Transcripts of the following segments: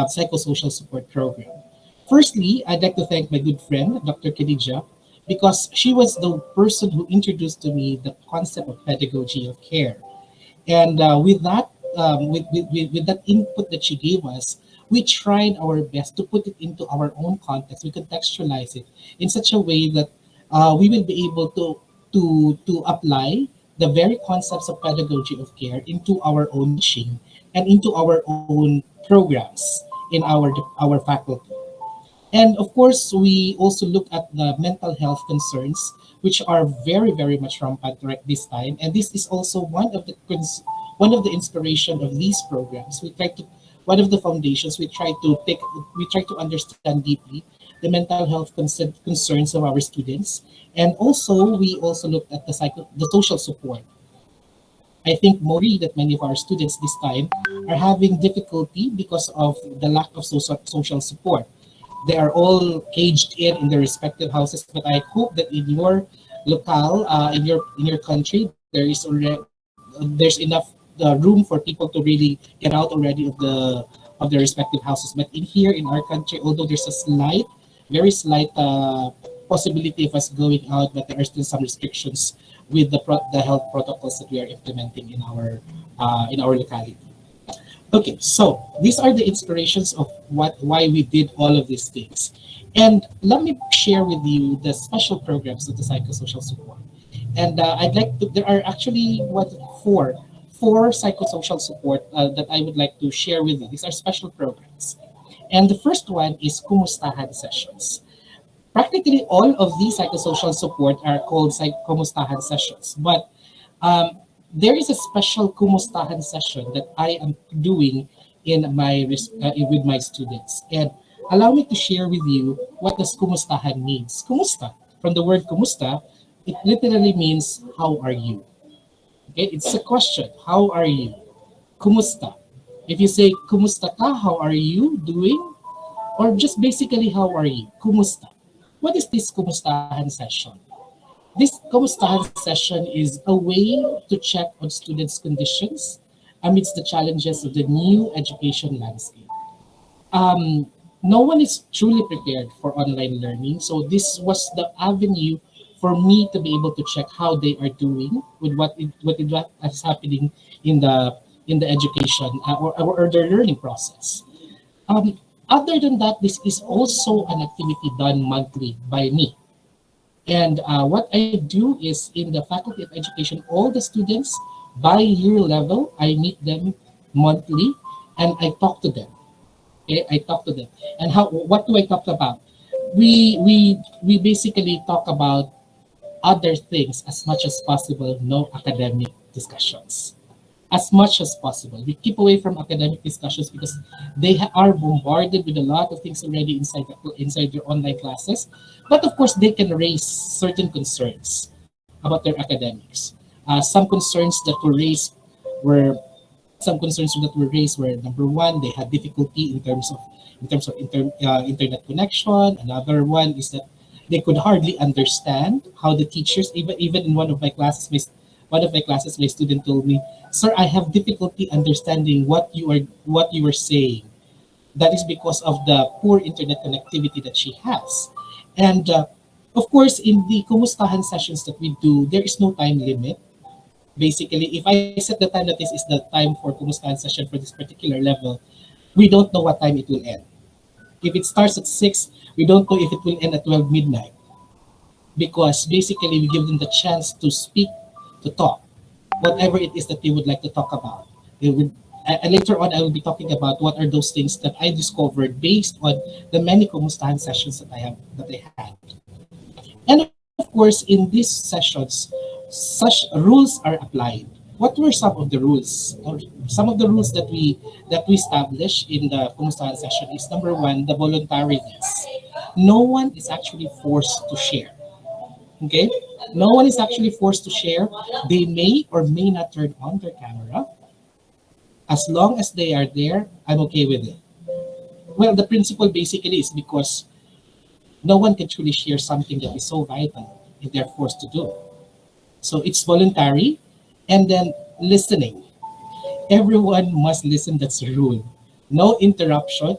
psychosocial support program. Firstly, I'd like to thank my good friend, Dr. Khadija, because she was the person who introduced to me the concept of pedagogy of care. And with that, with that input that she gave us, we tried our best to put it into our own context. We contextualize it in such a way that we will be able to apply the very concepts of pedagogy of care into our own teaching and into our own programs in our faculty. And of course, we also look at the mental health concerns, which are very, very much rampant right this time. And this is also one of the inspiration of these programs. We try to one of the foundations we try to understand deeply the mental health concerns of our students, and also we also looked at the social support. I think more that many of our students this time are having difficulty because of the lack of social support. They are all caged in their respective houses, but I hope that in your locale, in your country, there's enough room for people to really get out already of their respective houses. But in here in our country, although there's a very slight possibility of us going out, but there are still some restrictions with the health protocols that we are implementing in our locality. Okay, so these are the inspirations of why we did all of these things. And let me share with you the special programs of the psychosocial support. And there are actually four psychosocial support that I would like to share with you. These are special programs. And the first one is Kumustahan sessions. Practically all of these psychosocial support are called Kumustahan sessions. But there is a special Kumustahan session that I am doing with my students. And allow me to share with you what does Kumustahan means. Kumusta, from the word Kumusta, it literally means how are you? Okay, it's a question. How are you? Kumusta. If you say Kumusta ka, how are you doing? Or just basically how are you? Kumusta. What is this Kumustahan session? This Kumustahan session is a way to check on students' conditions amidst the challenges of the new education landscape. No one is truly prepared for online learning, so this was the avenue for me to be able to check how they are doing with what is happening in the education or their learning process. Other than that, this is also an activity done monthly by me. And what I do is in the Faculty of Education, all the students by year level, I meet them monthly and I talk to them. Okay, I talk to them. And what do I talk about? We basically talk about other things as much as possible, no academic discussions. As much as possible. We keep away from academic discussions because they are bombarded with a lot of things already inside their online classes. But of course, they can raise certain concerns about their academics. Were some concerns that were raised were number one, they had difficulty in terms of internet connection. Another one is that they could hardly understand how the teachers, even in one of my classes, my student told me, "Sir, I have difficulty understanding what you are saying." That is because of the poor internet connectivity that she has. And of course, in the Kumustahan sessions that we do, there is no time limit. Basically, if I set the time that this is the time for Kumustahan session for this particular level, we don't know what time it will end. If it starts at 6, we don't know if it will end at 12 midnight. Because basically, we give them the chance to speak, to talk, whatever it is that they would like to talk about. And later on, I will be talking about what are those things that I discovered based on the many Kumustahan sessions that I had. And of course, in these sessions, such rules are applied. What were some of the rules? Or some of the rules that we established in the Kumustahan session is number one, the voluntariness. No one is actually forced to share. Okay? No one is actually forced to share. They may or may not turn on their camera. As long as they are there, I'm okay with it. Well, the principle basically is because no one can truly share something that is so vital if they're forced to do. So it's voluntary. And then listening. Everyone must listen. That's the rule. No interruption.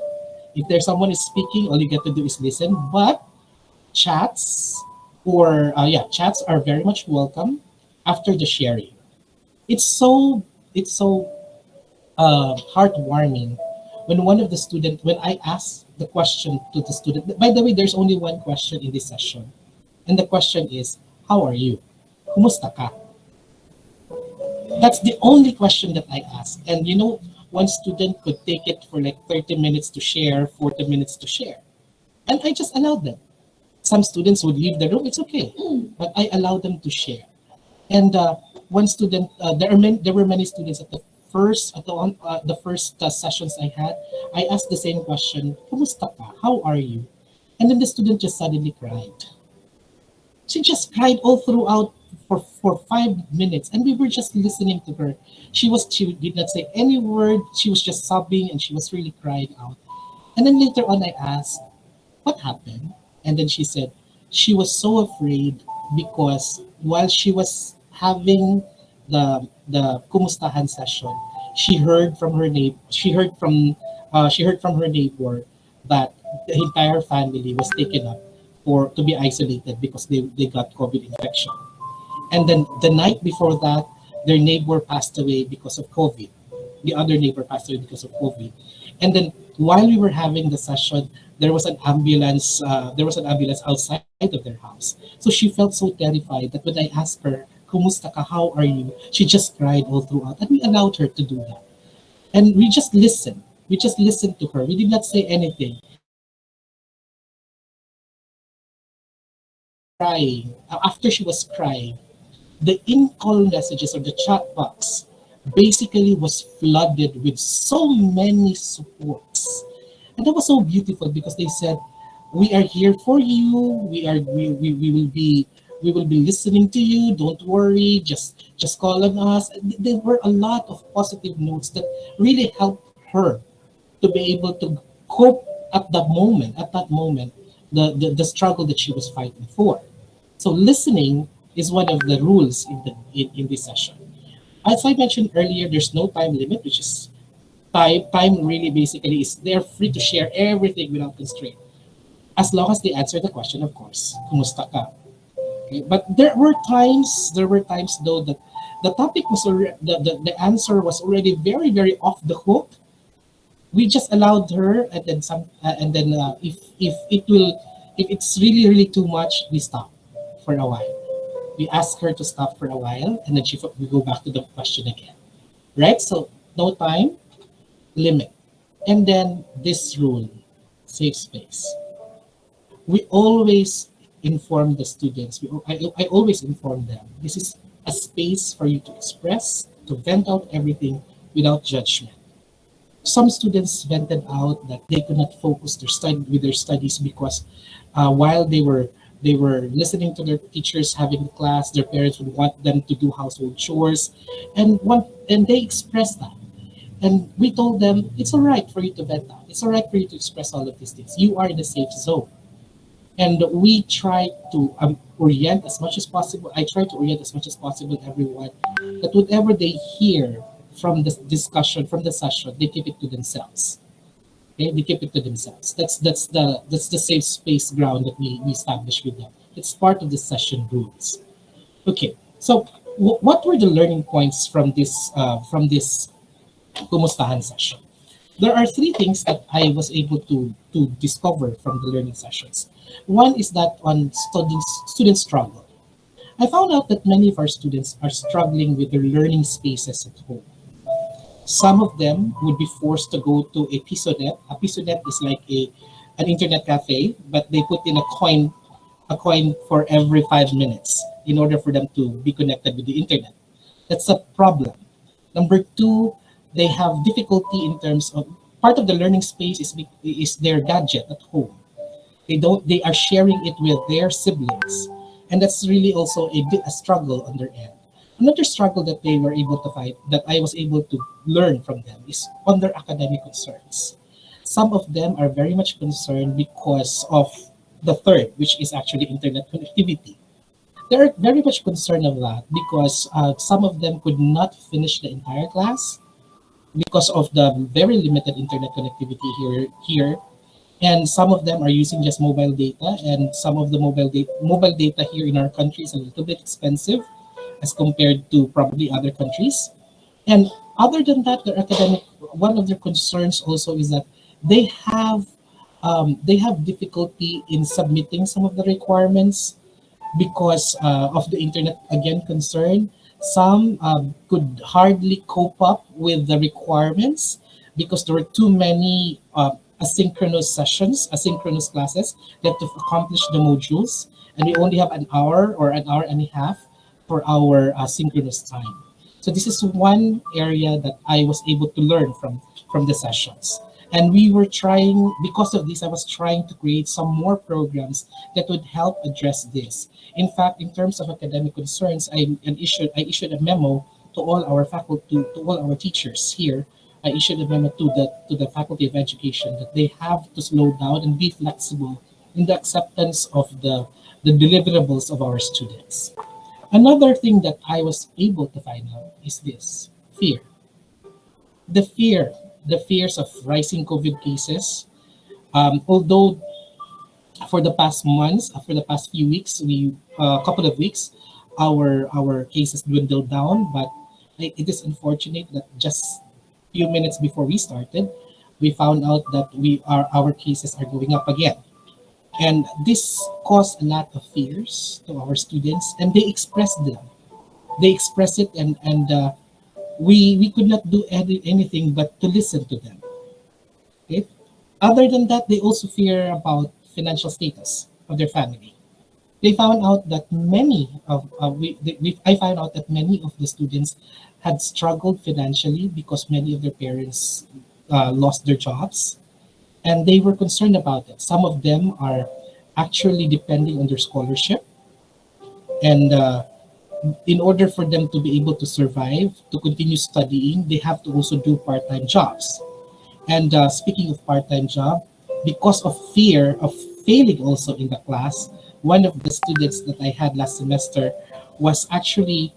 If there's someone is speaking, all you get to do is listen. But chats chats are very much welcome after the sharing. It's so heartwarming when one of the student when I ask the question to the student. By the way, there's only one question in this session, and the question is, "How are you? Kumusta ka?" That's the only question that I ask. And one student could take it for like 30 minutes to share, 40 minutes to share, and I just allowed them. Some students would leave the room. It's okay, but I allow them to share. And one student, there were many students at the first sessions I had. I asked the same question, "Kumusta ka? How are you?" And then the student just suddenly cried. She just cried all throughout for 5 minutes, and we were just listening to her. She did not say any word. She was just sobbing, and she was really crying out. And then later on, I asked, "What happened?" And then she said she was so afraid because while she was having the kumustahan session, she heard from her neighbor that the entire family was taken up for to be isolated because they got COVID infection. And then the night before that, their neighbor passed away because of COVID. The other neighbor passed away because of COVID. And then while we were having the session, there was an ambulance. There was an ambulance outside of their house. So she felt so terrified that when I asked her, "Kumusta ka? How are you?" she just cried all throughout, and we allowed her to do that. And we just listened. We just listened to her. We did not say anything. And then after she was crying, the in-call messages or the chat box basically was flooded with so many supports. And that was so beautiful because they said, "We are here for you. We will be listening to you. Don't worry. Just call on us." And there were a lot of positive notes that really helped her to be able to cope at that moment, the struggle that she was fighting for. So listening is one of the rules in this session. As I mentioned earlier, there's no time limit, which is time really basically is they're free to share everything without constraint. As long as they answer the question, of course, kumusta ka? Okay? But there were times though that the topic was already, the answer was already very, very off the hook. We just allowed her, and then if it's really, really too much, we stop for a while. We ask her to stop for a while, and then we go back to the question again, right? So no time limit. And then this rule, safe space. We always inform the students. I always inform them. This is a space for you to express, to vent out everything without judgment. Some students vented out that they could not focus with their studies because while they were listening to their teachers having the class, their parents would want them to do household chores, and they expressed that. And we told them it's all right for you to vent out. It's all right for you to express all of these things. You are in a safe zone. And we try to orient as much as possible. I try to orient as much as possible everyone that whatever they hear from the discussion, from the session, they keep it to themselves. Okay, they keep it to themselves. That's the safe space ground that we establish with them. It's part of the session rules. Okay, so what were the learning points from this kumustahan session? There are three things that I was able to discover from the learning sessions. One is that on student struggle. I found out that many of our students are struggling with their learning spaces at home. Some of them would be forced to go to a pisonet. A pisonet is like an internet cafe, but they put in a coin for every 5 minutes in order for them to be connected with the internet. That's a problem. Number two, they have difficulty in terms of part of the learning space is their gadget at home. They are sharing it with their siblings, and that's really also a struggle on their end. Another struggle that they were able to fight that I was able to learn from them is on their academic concerns. Some of them are very much concerned because of the third, which is actually internet connectivity. They're very much concerned of that because some of them could not finish the entire class because of the very limited internet connectivity here, and some of them are using just mobile data, and some of the mobile data here in our country is a little bit expensive as compared to probably other countries. And other than that, their academic one of their concerns also is that they have they have difficulty in submitting some of the requirements because of the internet again concern. Some could hardly cope up with the requirements because there were too many asynchronous sessions, asynchronous classes that to accomplish the modules, and we only have an hour or an hour and a half for our synchronous time. So this is one area that I was able to learn from the sessions. And we were trying, because of this, I was trying to create some more programs that would help address this. In fact, in terms of academic concerns, I issued a memo to all our faculty, to all our teachers here. I issued a memo to the Faculty of Education that they have to slow down and be flexible in the acceptance of the deliverables of our students. Another thing that I was able to find out is this fear. The fear, the fears of rising COVID cases. Although for the past months, for the past few weeks, couple of weeks, our cases dwindled down. But it is unfortunate that just few minutes before we started, we found out that our cases are going up again, and this caused a lot of fears to our students, and they expressed them. They express it, and we could not do anything but to listen to them. Okay? Other than that, they also fear about financial status of their family. They found out that many of I found out that many of the students had struggled financially because many of their parents lost their jobs, and they were concerned about it. Some of them are actually depending on their scholarship, and in order for them to be able to survive, to continue studying, they have to also do part-time jobs. And speaking of part-time job, because of fear of failing also in the class, one of the students that I had last semester was actually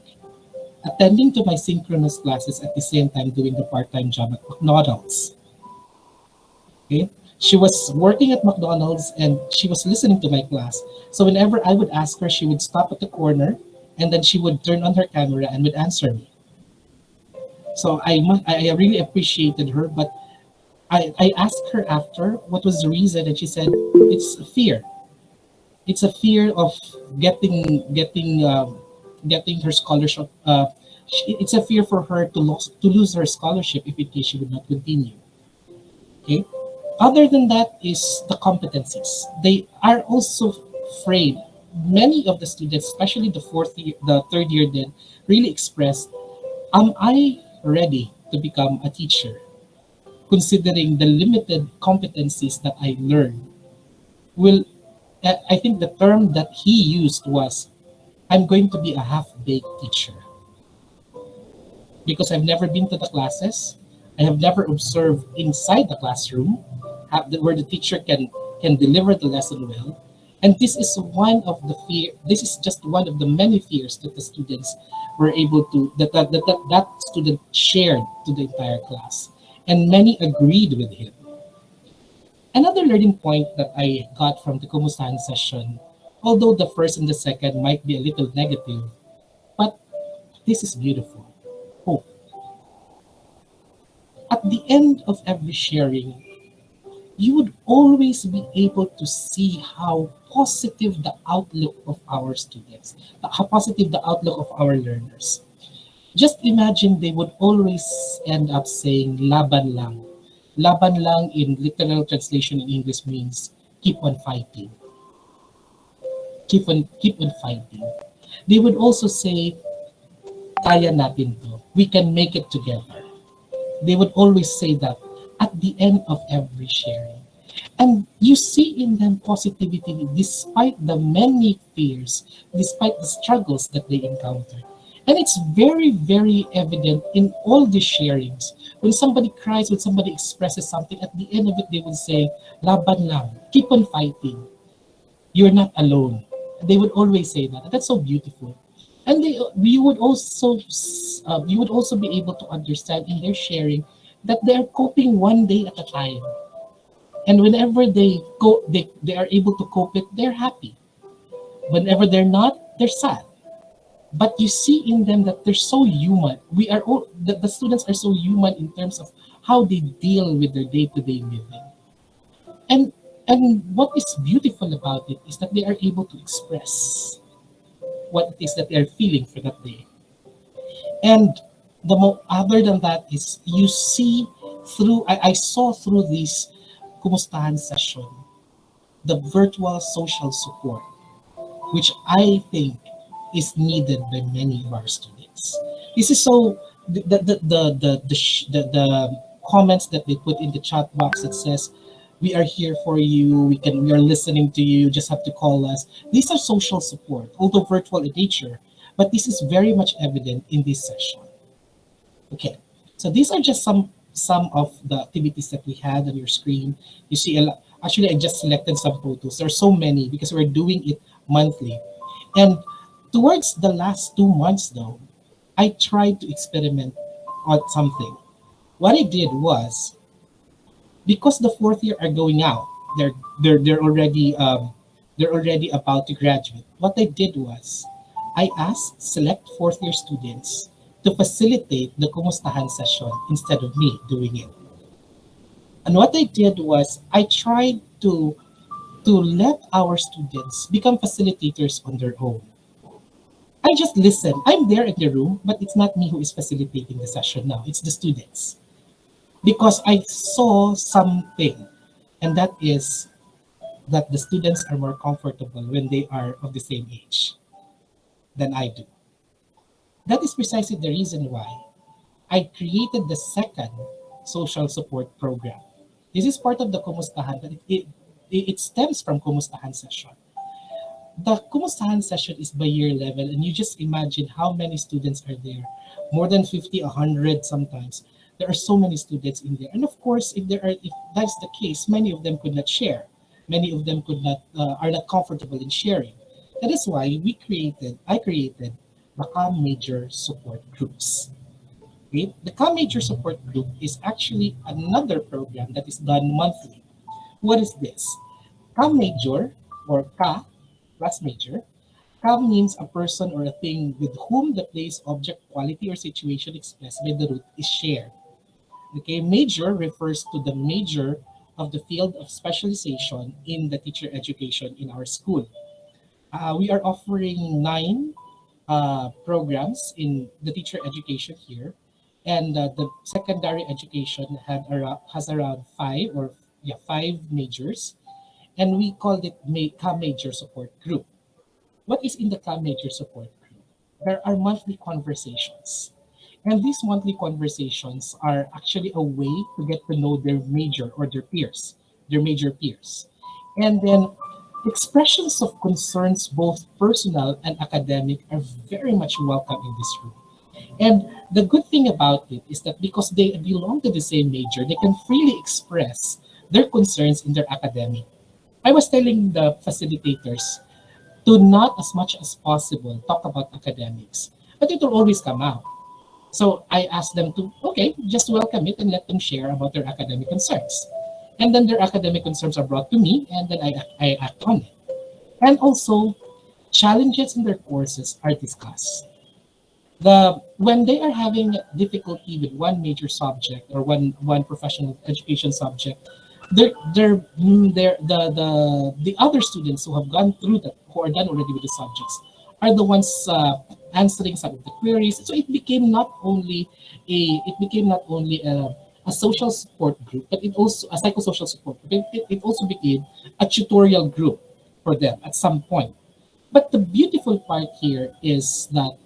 attending to my synchronous classes at the same time doing the part-time job at McDonald's. Okay? She was working at McDonald's and she was listening to my class. So whenever I would ask her, she would stop at the corner and then she would turn on her camera and would answer me. So I really appreciated her, but I asked her after what was the reason, and she said it's fear. It's a fear of getting her scholarship. It's a fear for her to lose her scholarship if in case she would not continue. Okay. Other than that is the competencies. They are also afraid. Many of the students, especially the third year, then really expressed, "Am I ready to become a teacher?" Considering the limited competencies that I learned, will I think the term that he used was, "I'm going to be a half-baked teacher," because I've never been to the classes. I have never observed inside the classroom where the teacher can deliver the lesson well. And this is one of the fear. This is just one of the many fears that the students were able to that student shared to the entire class, and many agreed with him. Another learning point that I got from the Kumustahan session, although the first and the second might be a little negative, but this is beautiful. Hope. At the end of every sharing, you would always be able to see how positive the outlook of our students, how positive the outlook of our learners. Just imagine they would always end up saying laban lang. Laban lang in literal translation in English means keep on fighting. Keep on fighting. They would also say kaya natin to. We can make it together. They would always say that at the end of every sharing. And you see in them positivity despite the many fears, despite the struggles that they encounter. And it's very, very evident in all the sharings. When somebody cries, when somebody expresses something, at the end of it, they will say, laban lang, keep on fighting. You're not alone. They would always say that. That's so beautiful. And you would also be able to understand in their sharing that they are coping one day at a time. And whenever they are able to cope it, they're happy. Whenever they're not, they're sad. But you see in them that they're so human. We are all the students are so human in terms of how they deal with their day-to-day living. And and what is beautiful about it is that they are able to express what it is that they are feeling for that day. And other than that is you see through I saw through this kumustahan session the virtual social support which I think is needed by many of our students. This is so the comments that they put in the chat box that says we are here for you, we are listening to you, just have to call us. These are social support, although virtual in nature, but this is very much evident in this session. Okay, so these are just some of the activities that we had on your screen. You see a lot. Actually, I just selected some photos. There are so many because we're doing it monthly. And towards the last 2 months, though, I tried to experiment on something. What I did was because the fourth year are going out, they're they're already about to graduate. What I did was I asked select fourth year students to facilitate the kumustahan session instead of me doing it. And what I did was I tried to let our students become facilitators on their own. I just listen. I'm there in the room, but it's not me who is facilitating the session now. It's the students. Because I saw something, and that is that the students are more comfortable when they are of the same age than I do. That is precisely the reason why I created the second social support program. This is part of the Kumustahan, but it stems from Kumustahan session. The Kumustahan session is by year level, and you just imagine how many students are there. More than 50, 100 sometimes. There are so many students in there. And of course, if that's the case, many of them could not share. Many of them are not comfortable in sharing. That is why I created the CAM major support groups. Okay? The CAM major support group is actually another program that is done monthly. What is this? CAM major or Ka plus major. CAM means a person or a thing with whom the place, object, quality, or situation expressed by the root is shared. Okay, major refers to the major of the field of specialization in the teacher education in our school. We are offering 9 programs in the teacher education here, and the secondary education has around 5 majors, and we called it CAM major support group. What is in the CAM major support group? There are monthly conversations. And these monthly conversations are actually a way to get to know their major or their major peers. And then expressions of concerns, both personal and academic, are very much welcome in this room. And the good thing about it is that because they belong to the same major, they can freely express their concerns in their academic. I was telling the facilitators to not as much as possible talk about academics, but it will always come out. So I asked them to, okay, just welcome it and let them share about their academic concerns. And then their academic concerns are brought to me, and then I act on it. And also, challenges in their courses are discussed. When they are having difficulty with one major subject or one professional education subject, the other students who have gone through that, who are done already with the subjects, are the ones answering some of the queries. So it became not only a social support group, but it also a psychosocial support group. It also became a tutorial group for them at some point. But the beautiful part here is that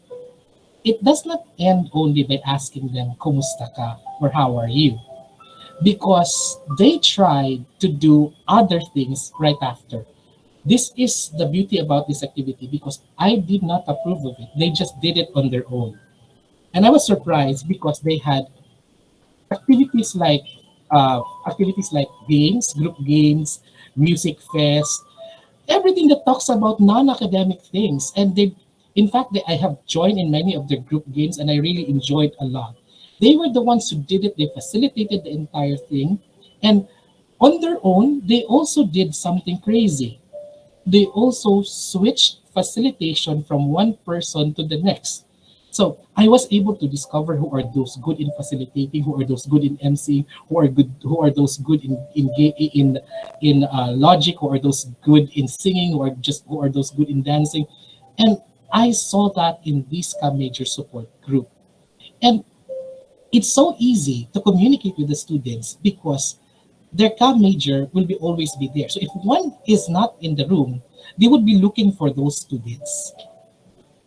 it does not end only by asking them, "Kumusta ka?" or "How are you?" Because they tried to do other things right after. This is the beauty about this activity because I did not approve of it. They just did it on their own. And I was surprised because they had activities like games, group games, music fest, everything that talks about non-academic things. And I have joined in many of their group games, and I really enjoyed a lot. They were the ones who did it. They facilitated the entire thing. And on their own, they also did something crazy. They also switched facilitation from one person to the next. So I was able to discover who are those good in facilitating, who are those good in MC, who are those good in logic, who are those good in singing, who are those good in dancing, and I saw that in this major support group. And it's so easy to communicate with the students because their CAM major will be always be there. So if one is not in the room, they would be looking for those students.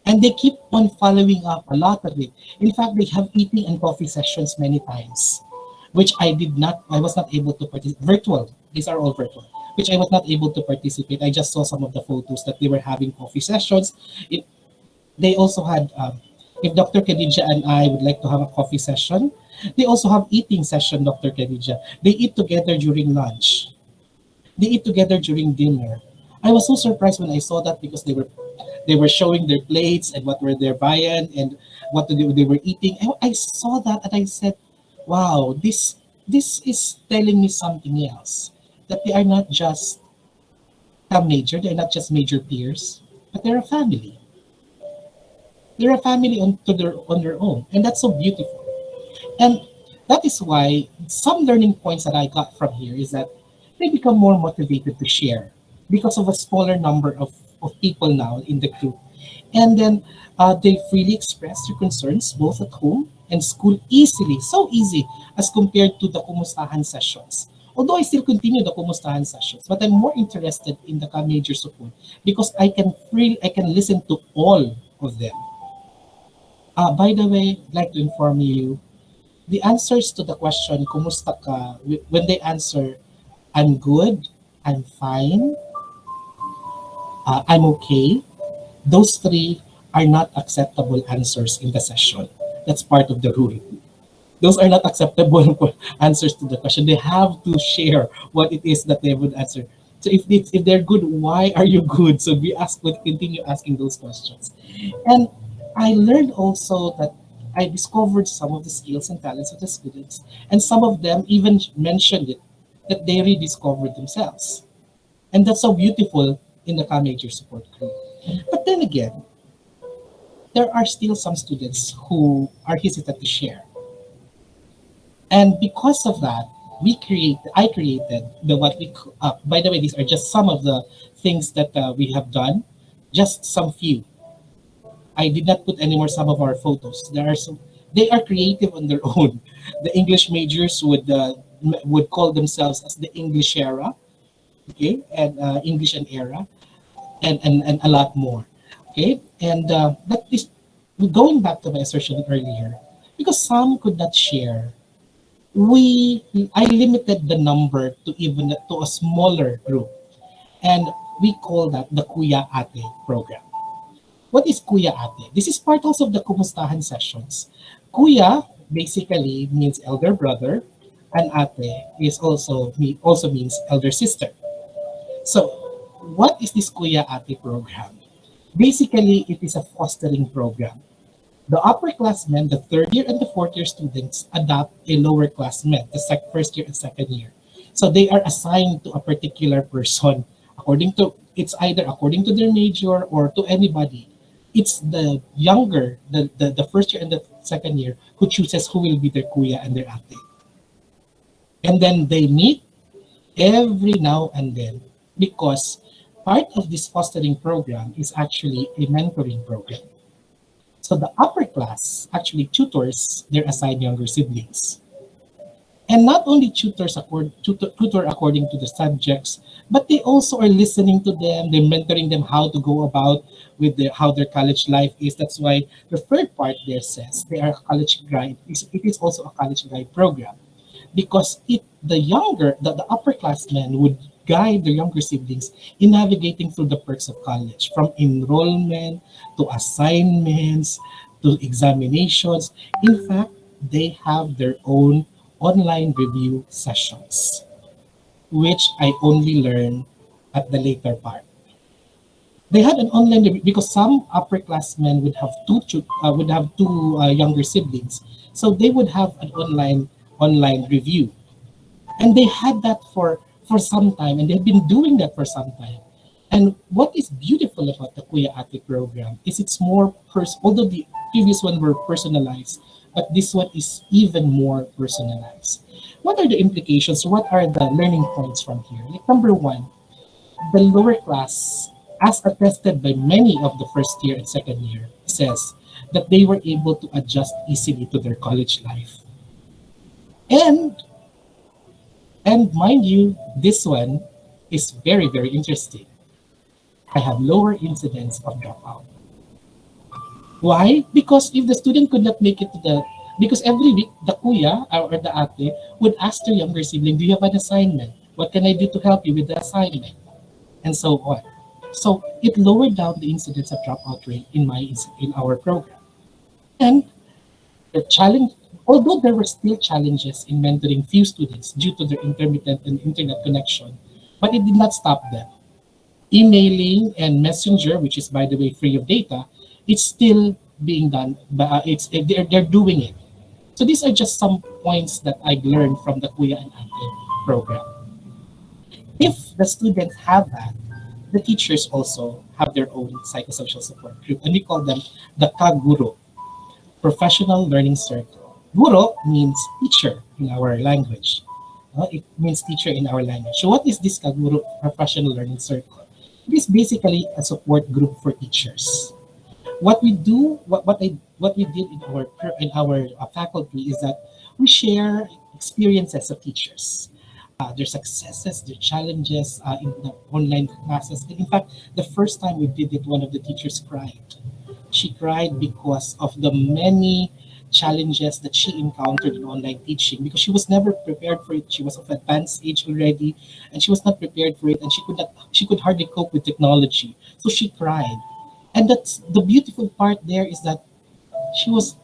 And they keep on following up a lot of it. In fact, they have eating and coffee sessions many times, which I was not able to participate. Virtual, these are all virtual, which I was not able to participate. I just saw some of the photos that they were having coffee sessions. They also had, if Dr. Khadija and I would like to have a coffee session, they also have eating session, Dr. Khadija. They eat together during lunch. They eat together during dinner. I was so surprised when I saw that because they were showing their plates and what were their viand and what they were eating. I saw that and I said, wow, this is telling me something else. That they are not just a major, they're not just major peers, but they're a family. They're a family on their own. And that's so beautiful. And that is why some learning points that I got from here is that they become more motivated to share because of a smaller number of people now in the group. And then they freely express their concerns both at home and school easily, so easy as compared to the Kumustahan sessions. Although I still continue the Kumustahan sessions, but I'm more interested in the major support because I can listen to all of them. By the way, I'd like to inform you, the answers to the question, kumusta ka, when they answer, I'm good, I'm fine, I'm okay, those three are not acceptable answers in the session. That's part of the rule. Those are not acceptable answers to the question. They have to share what it is that they would answer. So if they're good, why are you good? So would continue asking those questions. And I learned also that I discovered some of the skills and talents of the students, and some of them even mentioned it that they rediscovered themselves. And that's so beautiful in the major support group. But then again, there are still some students who are hesitant to share. And because of that, I created the what we by the way, these are just some of the things that we have done, just some few. I did not put any more some of our photos. There are some. They are creative on their own. The English majors would call themselves as the English era, okay, and English and era, and a lot more, okay. And that is going back to my assertion earlier, because some could not share. I limited the number to even to a smaller group, and we call that the Kuya Ate program. What is Kuya Ate? This is part also of the Kumustahan sessions. Kuya basically means elder brother, and Ate also means elder sister. So, what is this Kuya Ate program? Basically, it is a fostering program. The upperclassmen, the third year and the fourth year students, adopt a lower classmen, the first year and second year. So they are assigned to a particular person it's either according to their major or to anybody. It's the younger, the first year and the second year who chooses who will be their kuya and their ate. And then they meet every now and then because part of this fostering program is actually a mentoring program. So the upper class actually tutors their assigned younger siblings. And not only tutor according to the subjects, but they also are listening to them, they're mentoring them how to go about with how their college life is. That's why the third part there says they are a college guide. It is also a college guide program because the upperclassmen would guide their younger siblings in navigating through the perks of college, from enrollment to assignments to examinations. In fact, they have their own online review sessions, which I only learn at the later part. They had an online because some upperclassmen would have two younger siblings, so they would have an online review, and they had that for some time, and they've been doing that for some time. And what is beautiful about the Kuya Ate program is it's more although the previous one were personalized, but this one is even more personalized. What are the implications? What are the learning points from here? Like number one, the lower class, as attested by many of the first year and second year, says that they were able to adjust easily to their college life. And mind you, this one is very, very interesting. I have lower incidence of dropout. Why? Because if the student could not make it to the, because every week the kuya or the ate would ask their younger sibling, do you have an assignment? What can I do to help you with the assignment? And so on. So it lowered down the incidence of dropout rate in our program. And the challenge, although there were still challenges in mentoring few students due to their intermittent and internet connection, but it did not stop them. Emailing and messenger, which is by the way free of data, it's still being done, but they're doing it. So these are just some points that I learned from the Kuya and Ate program. If the students have that, the teachers also have their own psychosocial support group, and we call them the Kaguro, Professional Learning Circle. Guro means teacher in our language. It means teacher in our language. So what is this Kaguro Professional Learning Circle? It is basically a support group for teachers. What we do, what we did in our faculty is that we share experiences of teachers, their successes, their challenges in the online classes. And in fact, the first time we did it, one of the teachers cried. She cried because of the many challenges that she encountered in online teaching because she was never prepared for it. She was of advanced age already, and she was not prepared for it, and she could hardly cope with technology. So she cried. And that's the beautiful part there is that she was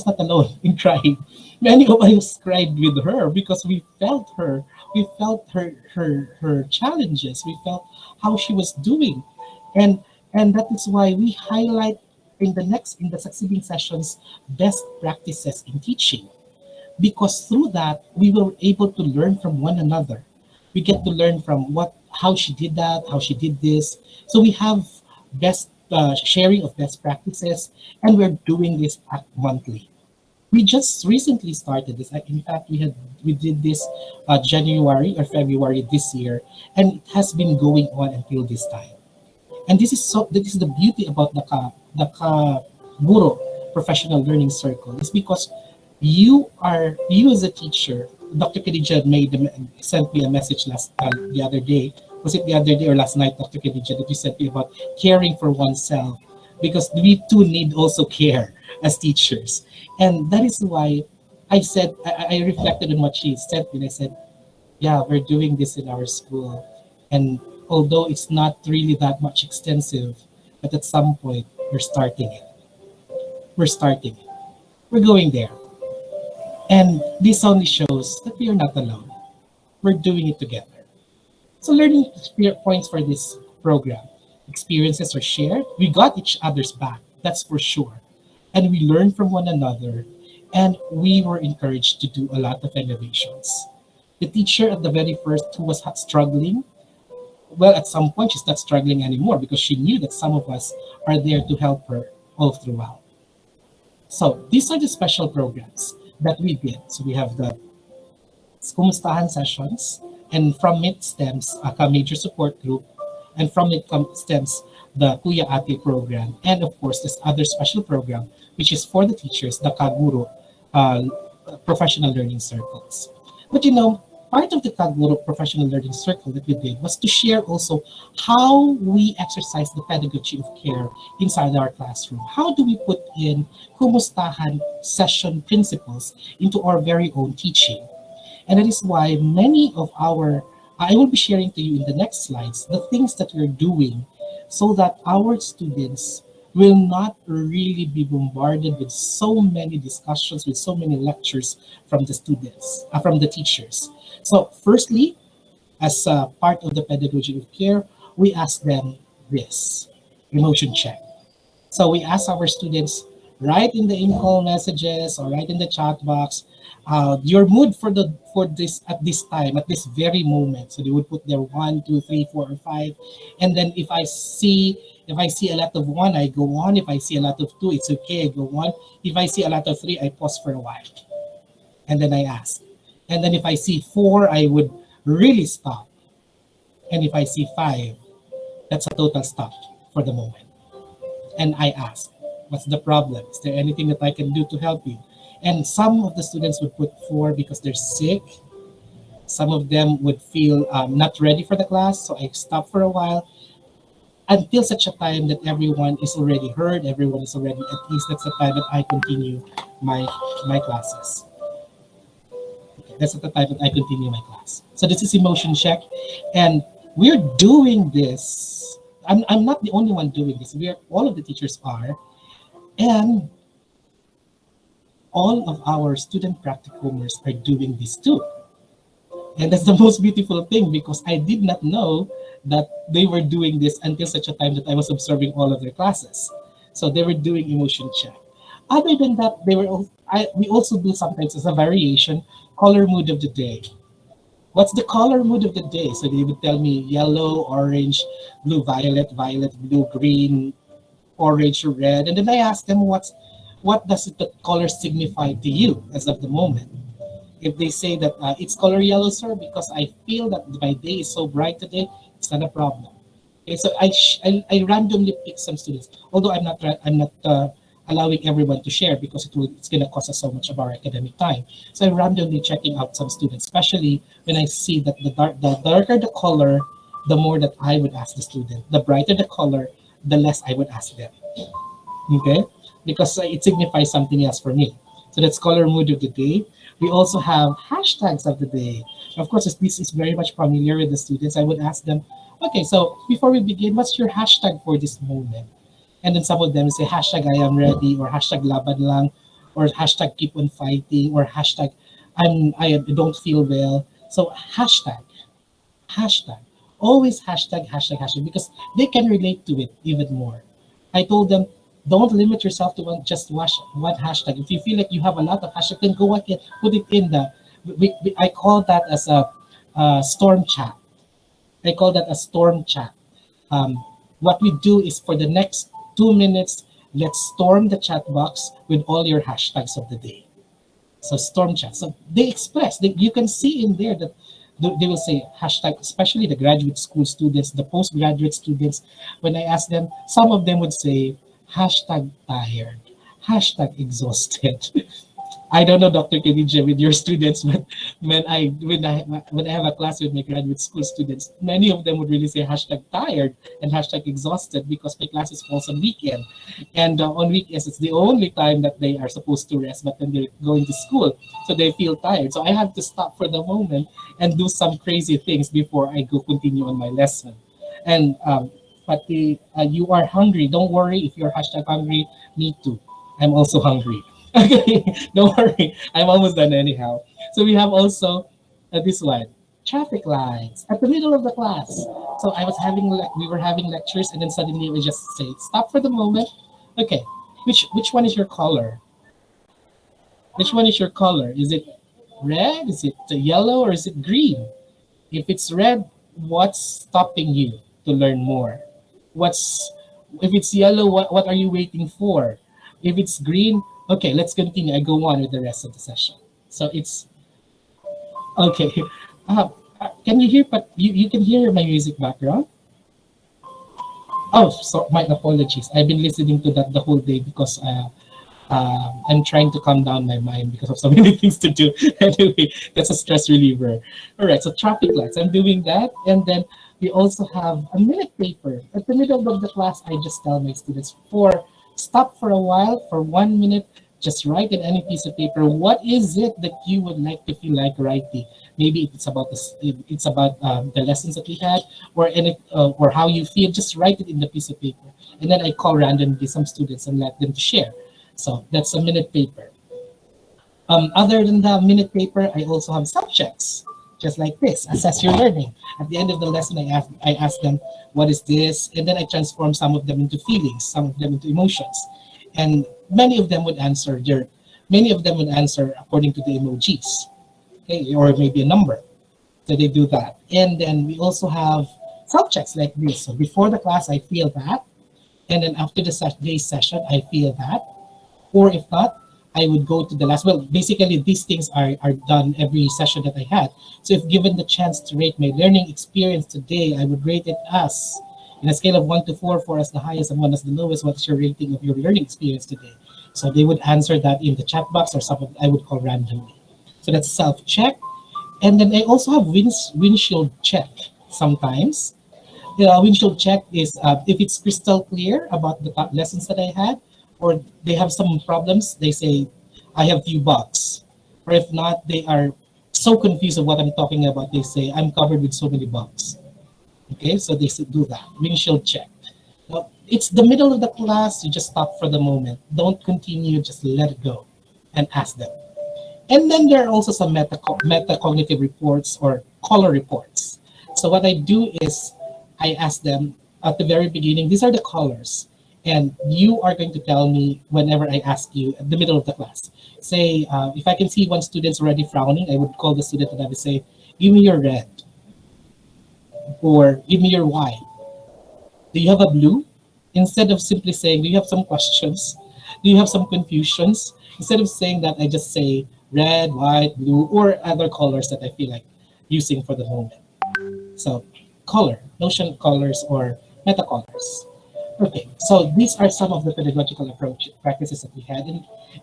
not alone in crying. Many of us cried with her because we felt her. We felt her challenges. We felt how she was doing. And that is why we highlight in the succeeding sessions best practices in teaching, because through that we were able to learn from one another. We get to learn from how she did that, how she did this. So we have best sharing of best practices, and we're doing this monthly. We just recently started this. In fact, we did this January or February this year, and it has been going on until this time. And this is the beauty about the Guru Professional Learning Circle, is because you as a teacher. Dr. Khadija sent me a message the other day. Was it the other day or last night, Dr. Khadija, that you sent me about caring for oneself, because we too need also care as teachers. And that is why I reflected on what she sent me, and I said, yeah, we're doing this in our school. And although it's not really that much extensive, but at some point, we're starting it. We're starting it. We're going there. And this only shows that we are not alone. We're doing it together. So learning points for this program. Experiences are shared. We got each other's back, that's for sure. And we learn from one another. And we were encouraged to do a lot of innovations. The teacher at the very first who was struggling, well, at some point she's not struggling anymore because she knew that some of us are there to help her all throughout. So these are the special programs that we did. So we have the Kumustahan sessions, and from it stems a major support group, and from it stems the Kuya Ate program, and of course this other special program, which is for the teachers, the Kaguro professional learning circles. But part of the Kaguro professional learning circle that we did was to share also how we exercise the pedagogy of care inside our classroom. How do we put in Kumustahan session principles into our very own teaching? And that is why I will be sharing to you in the next slides the things that we're doing so that our students will not really be bombarded with so many discussions, with so many lectures from the students, from the teachers. So firstly, as part of the pedagogy of care, we ask them this emotion check. So we ask our students, write in the in-call messages or write in the chat box, your mood for this at this time, at this very moment. So they would put their 1, 2, 3, 4, or 5, and then if I see a lot of one, I go on. If I see a lot of two, it's okay, I go on. If I see a lot of three, I pause for a while, and then I ask. And then if I see four, I would really stop. And if I see five, that's a total stop for the moment. And I ask, what's the problem? Is there anything that I can do to help you? And some of the students would put four because they're sick. Some of them would feel not ready for the class. So I stop for a while until such a time that everyone is already heard, everyone is already at least. That's the time that I continue my classes. Okay, that's the time that I continue my class. So this is emotion check. And we're doing this. I'm not the only one doing this. All of the teachers are. And all of our student practicumers are doing this too. And that's the most beautiful thing because I did not know that they were doing this until such a time that I was observing all of their classes. So they were doing emotion check. Other than that, we also do sometimes as a variation, color mood of the day. What's the color mood of the day? So they would tell me yellow, orange, blue, violet, violet, blue, green, orange, red. And then I ask them what does the color signify to you as of the moment? If they say that it's color yellow, sir, because I feel that my day is so bright today, it's not a problem. Okay, so I randomly pick some students, although I'm not allowing everyone to share because it's going to cost us so much of our academic time. So I'm randomly checking out some students, especially when I see that the darker the color, the more that I would ask the student. The brighter the color, the less I would ask them. Okay, because it signifies something else for me. So that's color mood of the day. We also have hashtags of the day. Of course, as this is very much familiar with the students, I would ask them, okay, so before we begin, what's your hashtag for this moment? And then some of them say hashtag I am ready, or hashtag laban lang, or hashtag keep on fighting, or hashtag I don't feel well. So hashtag, always hashtag, because they can relate to it even more. I told them, don't limit yourself to just one hashtag. If you feel like you have a lot of hashtags, then go ahead, put it in I call that as a storm chat. I call that a storm chat. What we do is for the next 2 minutes, let's storm the chat box with all your hashtags of the day. So storm chat. So they express, you can see in there that they will say hashtag, especially the graduate school students, the postgraduate students. When I ask them, some of them would say hashtag tired, hashtag exhausted. I don't know, Dr. Khadija, with your students, but when I have a class with my graduate school students, many of them would really say hashtag tired and hashtag exhausted because my classes falls on weekend, and on weekends it's the only time that they are supposed to rest. But then they're going to school, so they feel tired. So I have to stop for the moment and do some crazy things before I go continue on my lesson. And you are hungry. Don't worry if you're hashtag hungry. Me too. I'm also hungry. Okay, don't worry. I'm almost done anyhow. So we have also this one, traffic lights at the middle of the class. So we were having lectures, and then suddenly we just say, stop for the moment. Okay, which one is your color? Which one is your color? Is it red? Is it yellow? Or is it green? If it's red, what's stopping you to learn more? What's If it's yellow, what are you waiting for? If it's green, okay, let's continue. I go on with the rest of the session. So it's okay. Can you hear? But you can hear my music background. Oh, so my apologies. I've been listening to that the whole day because I'm trying to calm down my mind because of so many things to do. Anyway, that's a stress reliever. All right, so traffic lights. I'm doing that, and then we also have a minute paper. At the middle of the class, I just tell my students stop for a while for 1 minute. Just write in any piece of paper. What is it that you would like to feel like writing? Maybe it's about the lessons that we had, or how you feel. Just write it in the piece of paper, and then I call randomly some students and let them to share. So that's a minute paper. Other than the minute paper, I also have subjects. just like this, assess your learning. At the end of the lesson, I ask them, what is this? And then I transform some of them into feelings, some of them into emotions. And many of them would answer according to the emojis, okay, or maybe a number. So they do that. And then we also have self-checks like this. So before the class, I feel that. And then after the day's session, I feel that. Or if not, I would go to the last. Well, basically, these things are done every session that I had. So if given the chance to rate my learning experience today, I would rate it as, in a scale of 1 to 4, 4 as the highest and 1 as the lowest, what's your rating of your learning experience today? So they would answer that in the chat box, or some of I would call randomly. So that's self-check. And then I also have windshield check sometimes. The windshield check is if it's crystal clear about the lessons that I had, or they have some problems, they say, I have few bugs. Or if not, they are so confused of what I'm talking about, they say, I'm covered with so many bugs. Okay, so they do that, windshield check. Now, it's the middle of the class, you just stop for the moment. Don't continue, just let it go and ask them. And then there are also some metacognitive reports or color reports. So what I do is I ask them at the very beginning, these are the colors. And you are going to tell me whenever I ask you at the middle of the class. Say, if I can see one student's already frowning, I would call the student and I would say, give me your red, or give me your white. Do you have a blue? Instead of simply saying, do you have some questions? Do you have some confusions? Instead of saying that, I just say red, white, blue, or other colors that I feel like using for the moment. So color, notion colors or meta colors. Okay, so these are some of the pedagogical approach practices that we had.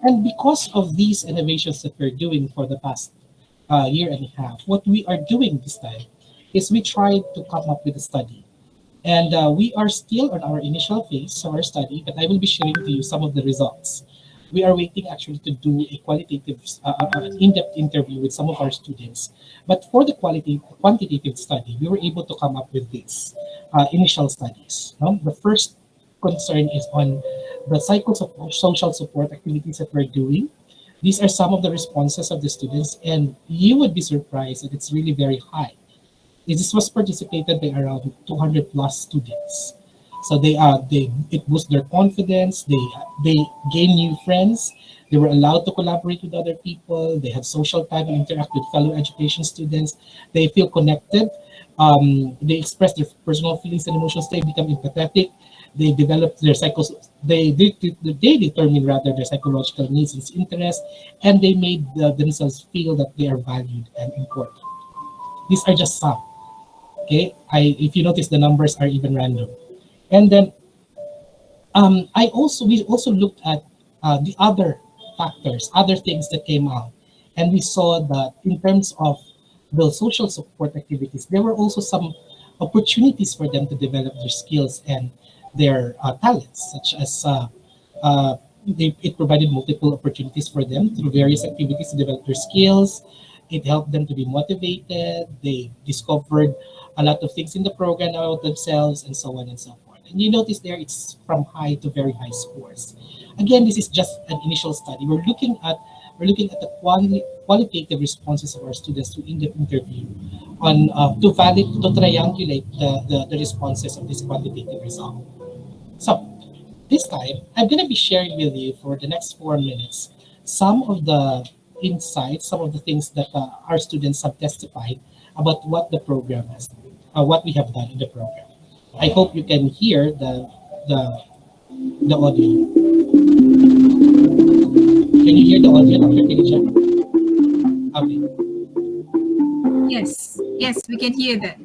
And because of these innovations that we're doing for the past year and a half, what we are doing this time is we tried to come up with a study. And we are still on our initial phase of our study, but I will be sharing to you some of the results. We are waiting actually to do a in-depth interview with some of our students. But for the quantitative study, we were able to come up with these initial studies. No? The first concern is on the social support activities that we're doing. These are some of the responses of the students, and you would be surprised that it's really very high. This was participated by around 200 plus students. So they it boosts their confidence. They gain new friends. They were allowed to collaborate with other people. They have social time and interact with fellow education students. They feel connected. They express their personal feelings and emotions. They become empathetic. They develop their they determine rather their psychological needs and interests, and they made themselves feel that they are valued and important. These are just some. Okay, if you notice, the numbers are even random. And then we also looked at the other factors, other things that came out, and we saw that in terms of the social support activities, there were also some opportunities for them to develop their skills and their talents, such as it provided multiple opportunities for them through various activities to develop their skills. It helped them to be motivated. They discovered a lot of things in the program about themselves, and so on and so forth. And you notice there it's from high to very high scores. Again, this is just an initial study. We're looking at the qualitative responses of our students to in-depth interview on to triangulate the responses of this quantitative result. So this time, I'm going to be sharing with you for the next 4 minutes some of the insights, some of the things that our students have testified about what the program what we have done in the program. I hope you can hear the the audio. Can you hear the audio, Dr. Kilisha? Okay, Yes, yes, we can hear that.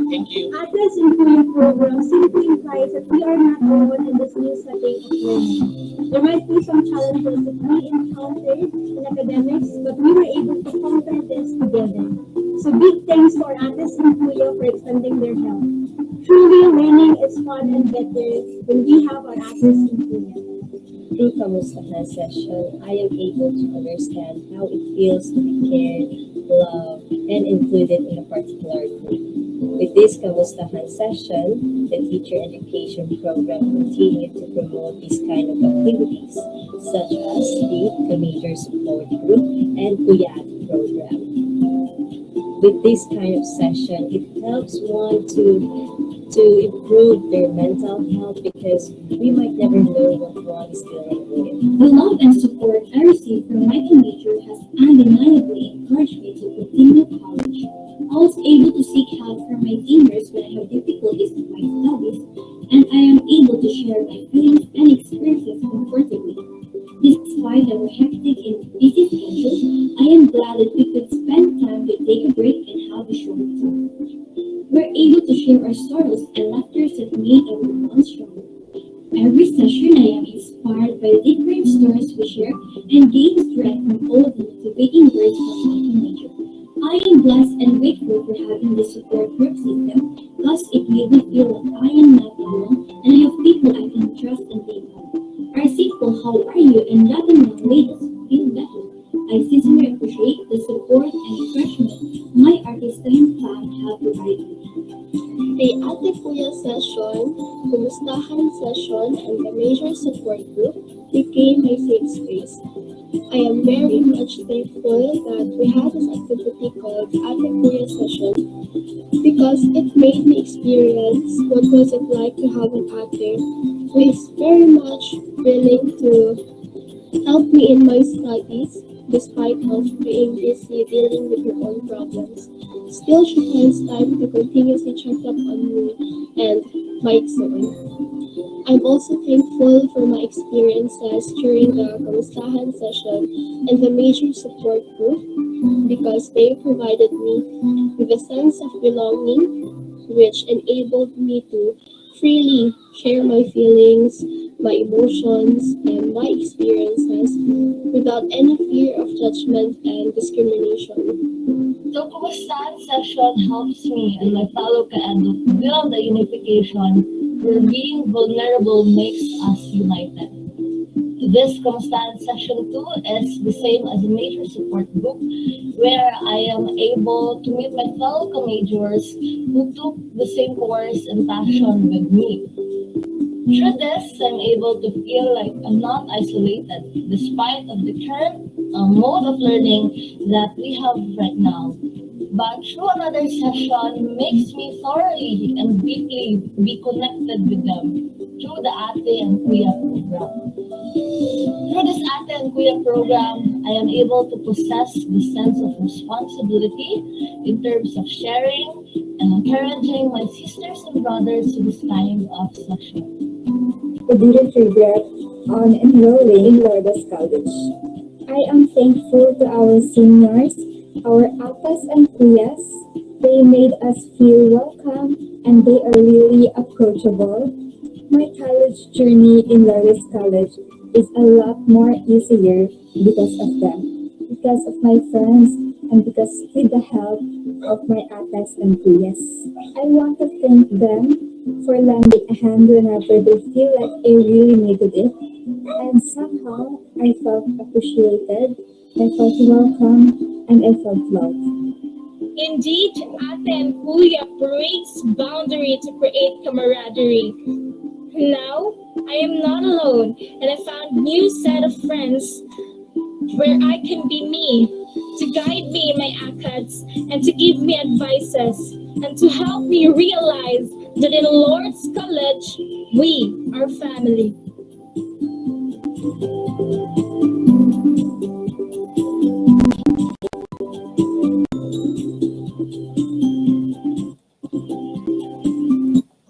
thank you. Atlas Improvement Program simply implies that we are not alone in this new setting of learning. There might be some challenges that we encountered in academics, but we were able to conquer this together. So big thanks for Atlas Impuyo for extending their help. Truly, learning is fun and better when we have our Atlas Impuyo. Through Kamustahan session, I am able to understand how it feels to be cared, loved, and included in a particular group. With this Kamustahan session, the teacher education program continued to promote these kind of activities, such as the Major Support Group and Kuyat program. With this kind of session, it helps one to improve their mental health because we might never know what one is dealing with. The love and support I received from my teenager has undeniably encouraged me to continue college. I was able to seek help from my seniors when I have difficulties with my studies, and I am able to share my feelings and experiences comfortably. Despite our hectic and busy schedule, I am glad that we could spend time to take a break and have a short talk. We're able to share our sorrows and laughter that made our bonds stronger. Every session, I am inspired by the different stories we share and gain strength from all of the motivating words from my teenager. I am blessed and grateful for having this support group system, plus it made me feel like I am not alone and I have people I can trust and lean on. Our simple "How are you?" and nothing more made us feel better. I sincerely appreciate the support and encouragement my artist-time fan have provided me. The Ate Kuya session, Kumustahan session, and the major support group became my safe space. I am very much thankful that we have this activity called Ate Kuya session because it made me experience what was it like to have an ate who is very much willing to help me in my studies despite of being busy dealing with her own problems. Still, she finds time to continuously check up on me and my son. I'm also thankful for my experiences during the Kamustahan session and the major support group because they provided me with a sense of belonging which enabled me to freely share my feelings, my emotions, and my experiences without any fear of judgment and discrimination. The Kumustan session helps me and my fellow ka-edu build a unification where being vulnerable makes us united. This Kumustan session 2 is the same as a major support group where I am able to meet my fellow majors who took the same course and passion with me. Through this, I'm able to feel like I'm not isolated despite of the current mode of learning that we have right now. But through another session makes me thoroughly and deeply be connected with them through the Ate and Kuya program. Through this Ate and Kuya program, I am able to possess the sense of responsibility in terms of sharing and encouraging my sisters and brothers to this kind of session. I didn't regret on enrolling in Lourdes College. I am thankful to our seniors, our apas and kuyas. They made us feel welcome and they are really approachable. My college journey in Lourdes College is a lot more easier because of them, because of my friends, and because with the help of my atas and kuyas. I want to thank them for lending a hand whenever they feel like I really needed it. And somehow I felt appreciated, I felt welcome, and I felt loved. Indeed, Ate and Kuya breaks boundary to create camaraderie. Now, I am not alone and I found new set of friends where I can be me, to guide me in my ACADS and to give me advices and to help me realize that in Lord's College, we are family.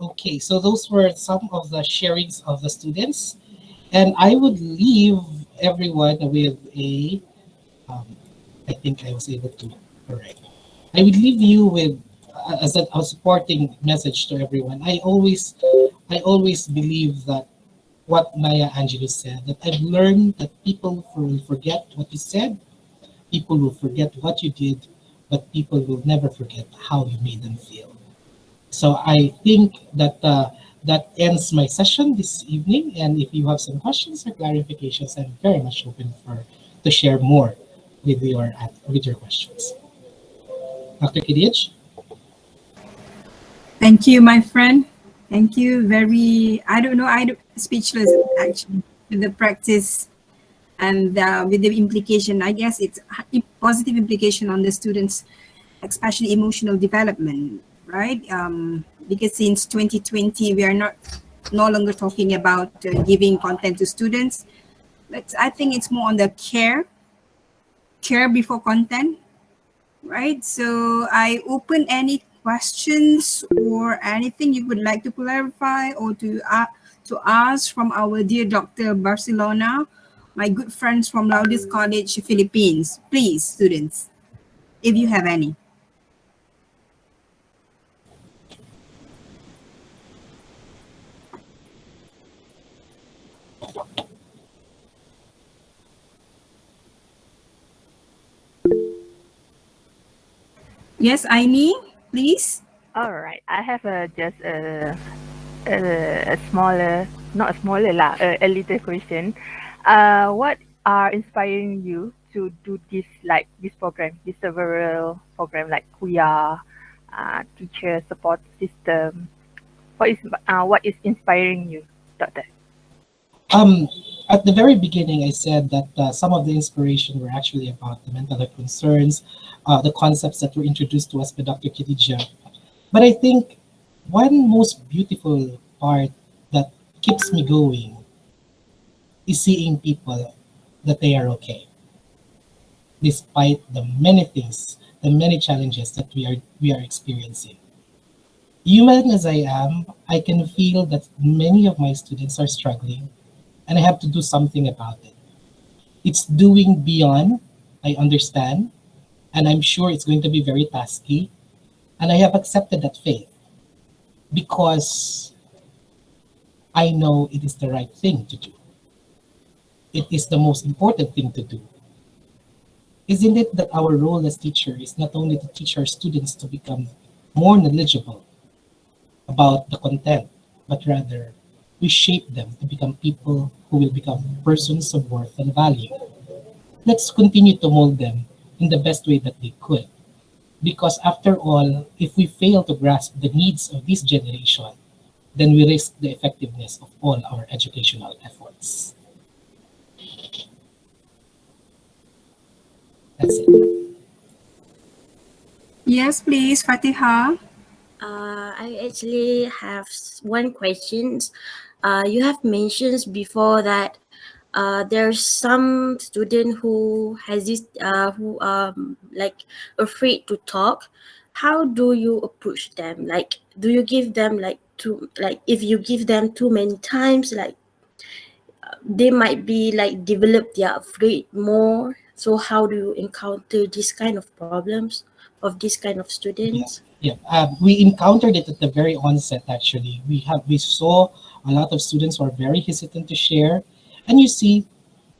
Okay, so those were some of the sharings of the students, and I would leave everyone with a. I think I was able to correct. I would leave you with as a supporting message to everyone. I always believe that what Maya Angelou said, that I've learned that people will forget what you said, people will forget what you did, but people will never forget how you made them feel. So I think that that ends my session this evening. And if you have some questions or clarifications, I'm very much open for to share more with your questions. Dr. Kidich? Thank you, my friend. Thank you. Very, I don't know, speechless actually with the practice and with the implication. I guess it's a positive implication on the students especially emotional development, right? Because since 2020, we are not no longer talking about giving content to students, but I think it's more on the care before content, right? So I open any questions or anything you would like to clarify or to ask from our dear Dr. Barcelona, my good friends from Laudes College, Philippines. Please, students, if you have any. Yes, Aini, please. All right, I have a smaller, not a smaller lah, a little question. What are inspiring you to do this like this program, this several program like Kuya, teacher support system? What is inspiring you, Doctor? Um, at the very beginning, I said that some of the inspiration were actually about the mental health concerns, the concepts that were introduced to us by Dr. Khadija. But I think one most beautiful part that keeps me going is seeing people that they are okay, despite the many things, the many challenges that we are experiencing. Human as I am, I can feel that many of my students are struggling, and I have to do something about it. It's doing beyond, I understand, and I'm sure it's going to be very tasky, and I have accepted that faith because I know it is the right thing to do. It is the most important thing to do. Isn't it that our role as teacher is not only to teach our students to become more knowledgeable about the content, but rather we shape them to become people who will become persons of worth and value. Let's continue to mold them in the best way that they could. Because after all, if we fail to grasp the needs of this generation, then we risk the effectiveness of all our educational efforts. That's it. Yes, please, Fatiha. I actually have one question. You have mentioned before that there's some student who has this who like afraid to talk. How do you approach them? Like, do you give them like too like if you give them too many times, like they might be like develop their afraid more. So how do you encounter this kind of problems of this kind of Yeah, students? yeah. We encountered it at the very onset. Actually, we saw a lot of students who are very hesitant to share, and you see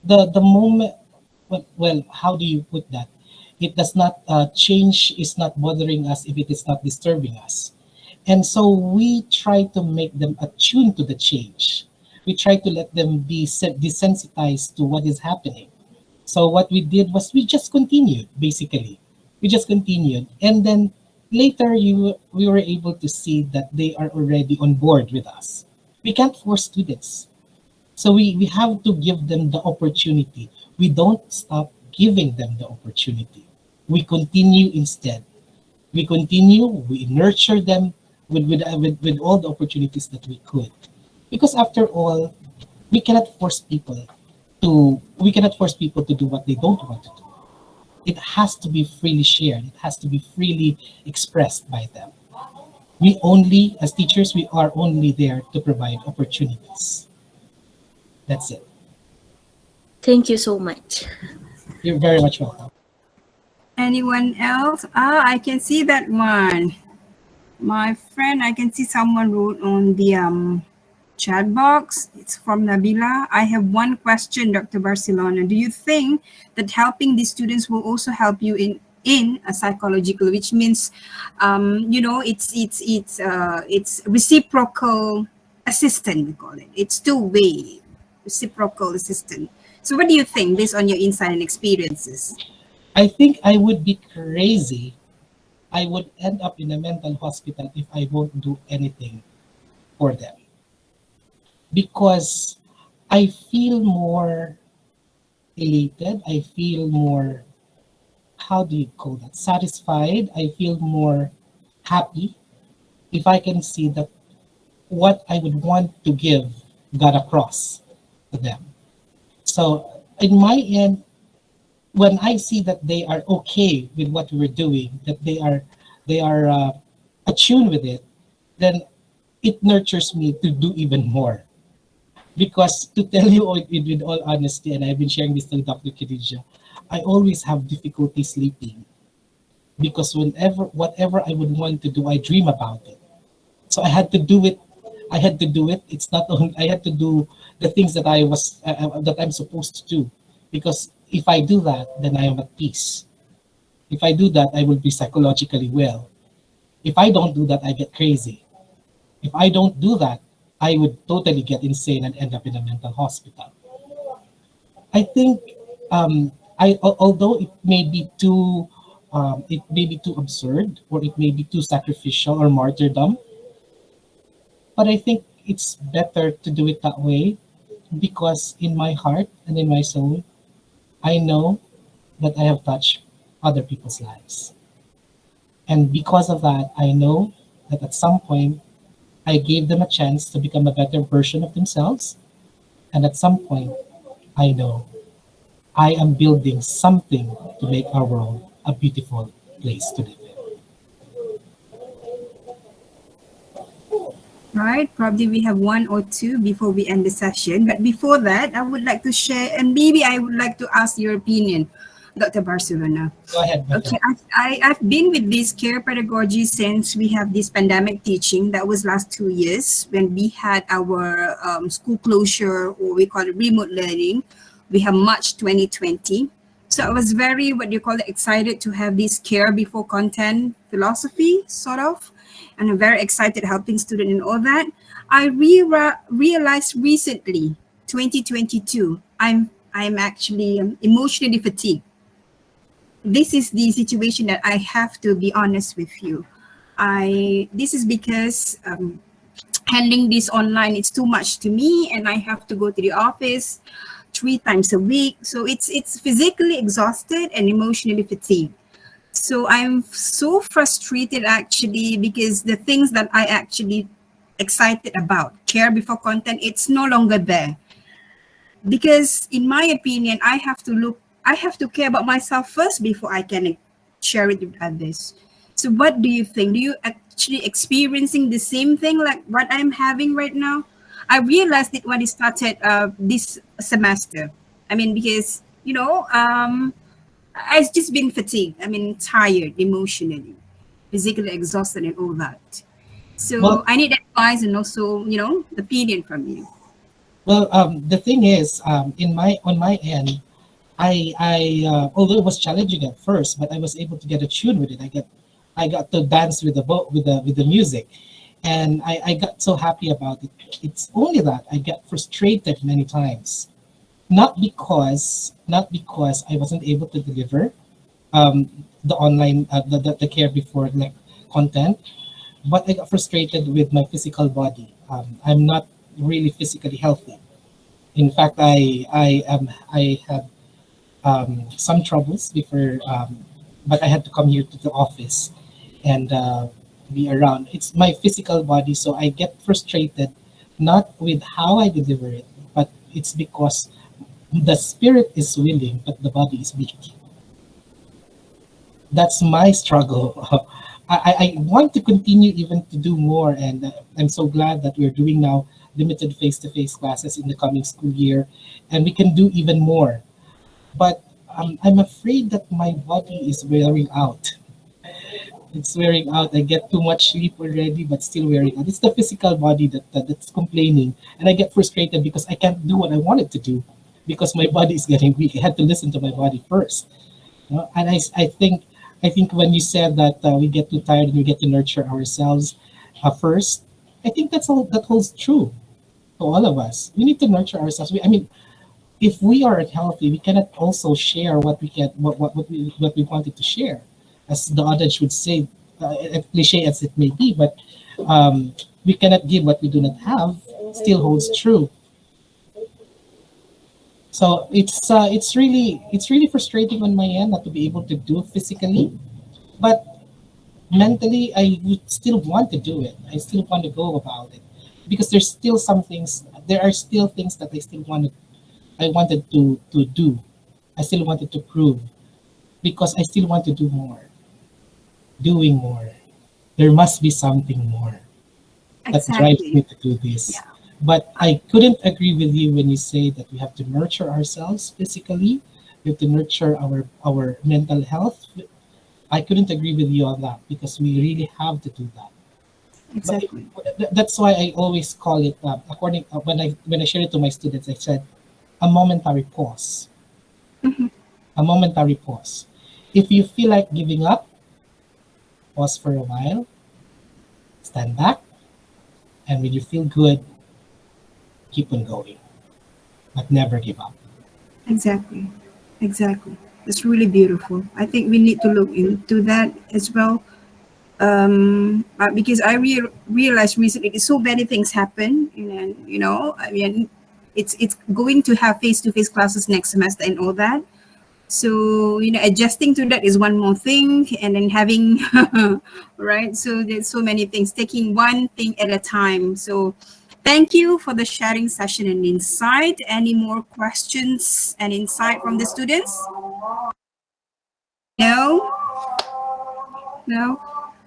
the moment. Well, how do you put that? It does not change. Is not bothering us if it is not disturbing us, and so we try to make them attuned to the change. We try to let them be desensitized to what is happening. So what we did was we just continued, basically. We just continued. And then later we were able to see that they are already on board with us. We can't force students. So we have to give them the opportunity. We don't stop giving them the opportunity. We continue instead. We continue, we nurture them with all the opportunities that we could. Because after all, we cannot force people we cannot force people to do what they don't want to do. It has to be freely shared. It has to be freely expressed by them. We only, as teachers, we are only there to provide opportunities. That's it. Thank you so much. You're very much welcome. Anyone else? I can see that one. My friend, I can see someone wrote on the chat box. It's from Nabila. I have one question, Dr. Barcelona. Do you think that helping these students will also help you in a psychological, which means, it's reciprocal assistant, we call it. It's two-way reciprocal assistant. So what do you think based on your insight and experiences? I think I would be crazy. I would end up in a mental hospital if I won't do anything for them. Because I feel more elated. I feel more how do you call that, satisfied. I feel more happy if I can see that what I would want to give got across to them. So in my end, when I see that they are okay with what we're doing, that they are attuned with it, then it nurtures me to do even more. Because to tell you with all honesty, and I've been sharing this to Dr. Khadija, I always have difficulty sleeping because whenever whatever I would want to do, I dream about it. So I had to do it. I had to do it. It's not only I had to do the things that that I'm supposed to do, because if I do that, then I am at peace. If I do that, I will be psychologically well. If I don't do that, I get crazy. If I don't do that, I would totally get insane and end up in a mental hospital. I think although it may be too absurd, or it may be too sacrificial or martyrdom, but I think it's better to do it that way because in my heart and in my soul, I know that I have touched other people's lives. And because of that, I know that at some point I gave them a chance to become a better version of themselves. And at some point, I know I am building something to make our world a beautiful place to live in. Right? Probably we have one or two before we end the session. But before that, I would like to share, and maybe I would like to ask your opinion, Dr. Barcelona. Go ahead, my Okay, friend. I've been with this care pedagogy since we have this pandemic teaching. That was last 2 years when we had our school closure, or we call it remote learning. We have March 2020. So I was very, what do you call it, excited to have this care before content philosophy, sort of. And I'm very excited helping students and all that. I realized recently, 2022, I'm actually emotionally fatigued. This is the situation that I have to be honest with you. This is because handling this online, it's too much to me, and I have to go to the office 3 times a week. So it's physically exhausted and emotionally fatigued. So I'm so frustrated actually, because the things that I actually excited about, care before content, it's no longer there. Because in my opinion, I have to care about myself first before I can share it with others. So what do you think? Do you actually experiencing the same thing like what I'm having right now? I realized it when I started this semester. I mean, because I've just been fatigued. I mean, tired emotionally, physically exhausted, and all that. So Well, I need advice and also, opinion from you. the thing is, in my on my end, although it was challenging at first, but I was able to get a tune with it. I got to dance with the music, and I got so happy about it. It's only that I get frustrated many times, not because I wasn't able to deliver the online the care before like content, but I got frustrated with my physical body. I'm not really physically healthy. In fact, I had some troubles before, but I had to come here to the office and be around. It's my physical body, so I get frustrated not with how I deliver it, but it's because the spirit is willing, but the body is weak. That's my struggle. I want to continue even to do more, and I'm so glad that we're doing now limited face-to-face classes in the coming school year, and we can do even more. But I'm afraid that my body is wearing out. It's wearing out. I get too much sleep already, but still wearing out. It's the physical body that's complaining, and I get frustrated because I can't do what I wanted to do because my body is getting weak. I had to listen to my body first. And I think when you said that we get too tired and we get to nurture ourselves first, I think that holds true to all of us. We need to nurture ourselves. I mean, if we are unhealthy, we cannot also share what we wanted to share, as the adage would say, cliche as it may be. But we cannot give what we do not have. Still holds true. So it's really frustrating on my end not to be able to do physically, but mentally I would still want to do it. I still want to go about it because there's still some things. There are still things that I wanted to do. I still wanted to prove because I still want to do more, doing more. There must be something more that drives me Exactly. to do this. Yeah. But I couldn't agree with you when you say that we have to nurture ourselves physically, we have to nurture our mental health. I couldn't agree with you on that because we really have to do that. But Exactly. that's why I always call it according when I share it to my students. I said a momentary pause, a momentary pause. If you feel like giving up, pause for a while, stand back, and when you feel good, keep on going, but never give up. Exactly. Exactly. It's really beautiful. I think we need to look into that as well. Because I realized recently so many things happen, and I mean, it's going to have face-to-face classes next semester and all that. So adjusting to that is one more thing, and then having right. So there's so many things, taking one thing at a time. So thank you for the sharing session and insight. Any more questions and insight from the students? No. No.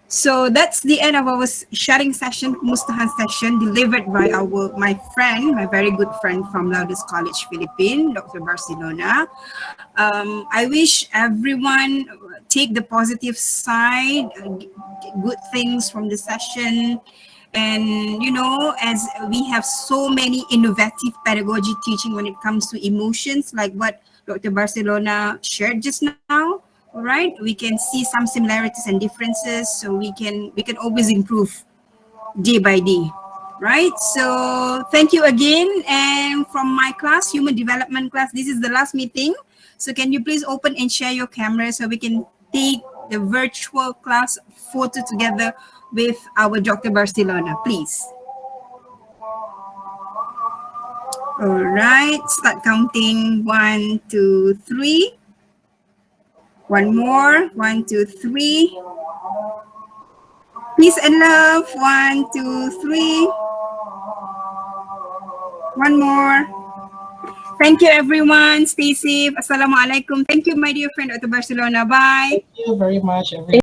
So that's the end of our sharing session, Kumustahan session, delivered by my friend, my very good friend from Laudes College, Philippines, Dr. Barcelona. I wish everyone take the positive side, good things from the session. And as we have so many innovative pedagogy teaching when it comes to emotions, like what Dr. Barcelona shared just now. All right, we can see some similarities and differences, so we can always improve day by day, right? So thank you again. And from my class, human development class, this is the last meeting. So can you please open and share your camera so we can take the virtual class photo together with our Dr. Barcelona, please. All right, start counting. One, two, three. One more. One, two, three. Peace and love. One, two, three. One more. Thank you, everyone. Stay safe. Assalamualaikum. Thank you, my dear friend, Dr. Barcelona. Bye. Thank you very much, Thank everyone.